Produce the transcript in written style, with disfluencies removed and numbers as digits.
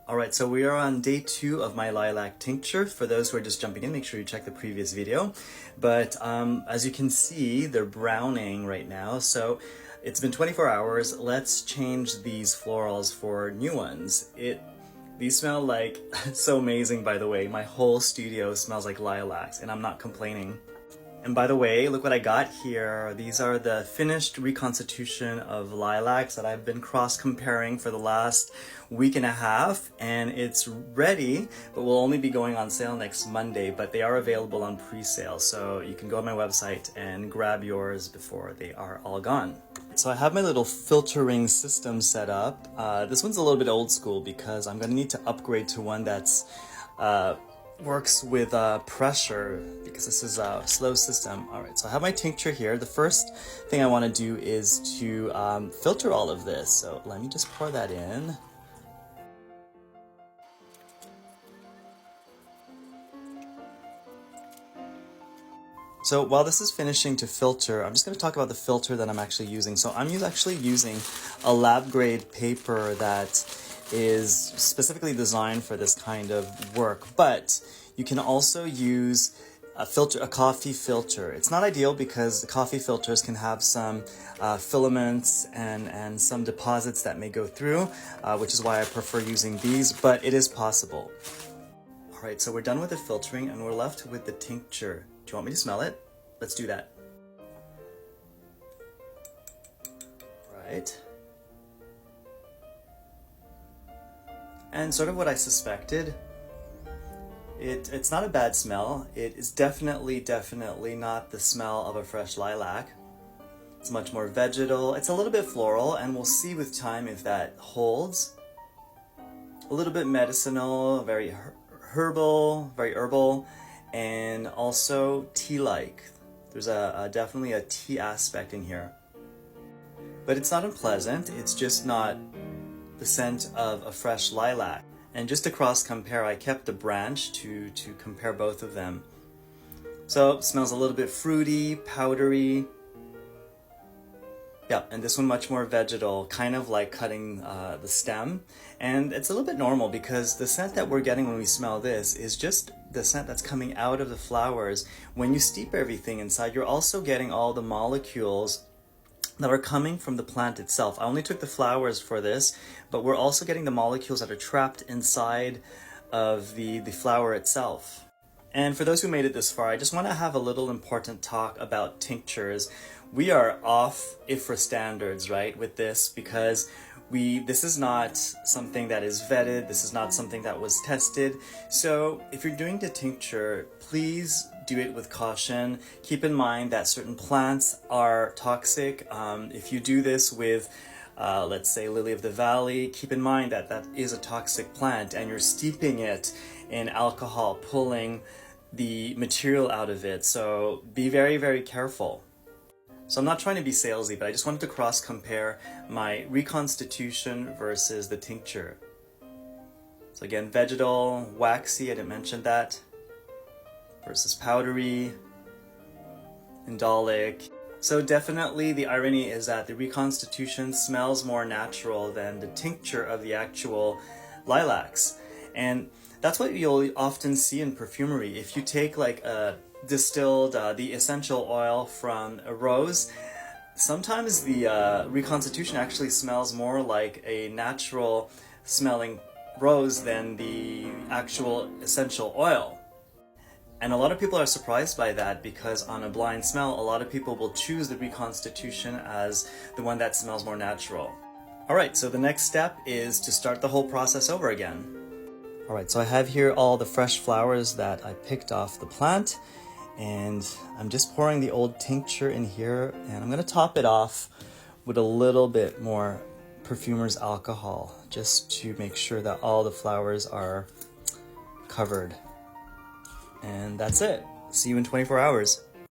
Alright, so we are on day 2 of my lilac tincture. For those who are just jumping in, make sure you check the previous video. But as you can see, they're browning right now. So it's been 24 hours. Let's change these florals for new ones. These smell like so amazing, by the way. My whole studio smells like lilacs, and I'm not complaining. And by the way, look what I got here. These are the finished reconstitution of lilacs that I've been cross-comparing for the last week and a half, and it's ready, but will only be going on sale next Monday, but they are available on pre-sale, so you can go on my website and grab yours before they are all gone. So I have my little filtering system set up. This one's a little bit old school because I'm gonna need to upgrade to one that's works with pressure, because this is a slow system. Alright, so I have my tincture here. The first thing I want to do is to filter all of this. So let me just pour that in. So while this is finishing to filter, I'm just going to talk about the filter that I'm actually using. So I'm actually using a lab grade paper that is specifically designed for this kind of work, but you can also use a coffee filter. It's not ideal because the coffee filters can have some filaments and some deposits that may go through, which is why I prefer using these, but it is possible. Alright, so we're done with the filtering and we're left with the tincture. Do you want me to smell it? Let's do that. Right. And sort of what I suspected, it's not a bad smell. It is definitely not the smell of a fresh lilac. It's much more vegetal. It's a little bit floral, and we'll see with time if that holds. A little bit medicinal, very herbal, and also tea-like. There's definitely a tea aspect in here. But it's not unpleasant, it's just not the scent of a fresh lilac. And just to cross compare, I kept the branch to compare both of them. So it smells a little bit fruity, powdery. Yeah, and this one much more vegetal, kind of like cutting the stem. And it's a little bit normal because the scent that we're getting when we smell this is just the scent that's coming out of the flowers. When you steep everything inside, you're also getting all the molecules that are coming from the plant itself. I only took the flowers for this, but we're also getting the molecules that are trapped inside of the flower itself. And for those who made it this far, I just want to have a little important talk about tinctures. We are off IFRA standards, right, with this, because this is not something that is vetted, this is not something that was tested. So if you're doing the tincture, please do it with caution. Keep in mind that certain plants are toxic. If you do this with, let's say, lily of the valley, keep in mind that that is a toxic plant and you're steeping it in alcohol, pulling the material out of it. So be very careful. So I'm not trying to be salesy, but I just wanted to cross compare my reconstitution versus the tincture. So again, vegetal, waxy, I didn't mention that, versus powdery, indolic. So definitely the irony is that the reconstitution smells more natural than the tincture of the actual lilacs. And that's what you'll often see in perfumery. If you take like a distilled the essential oil from a rose, sometimes the reconstitution actually smells more like a natural smelling rose than the actual essential oil. And a lot of people are surprised by that because on a blind smell, a lot of people will choose the reconstitution as the one that smells more natural. Alright, so the next step is to start the whole process over again. Alright, so I have here all the fresh flowers that I picked off the plant, and I'm just pouring the old tincture in here, and I'm going to top it off with a little bit more perfumer's alcohol just to make sure that all the flowers are covered. And that's it. See you in 24 hours.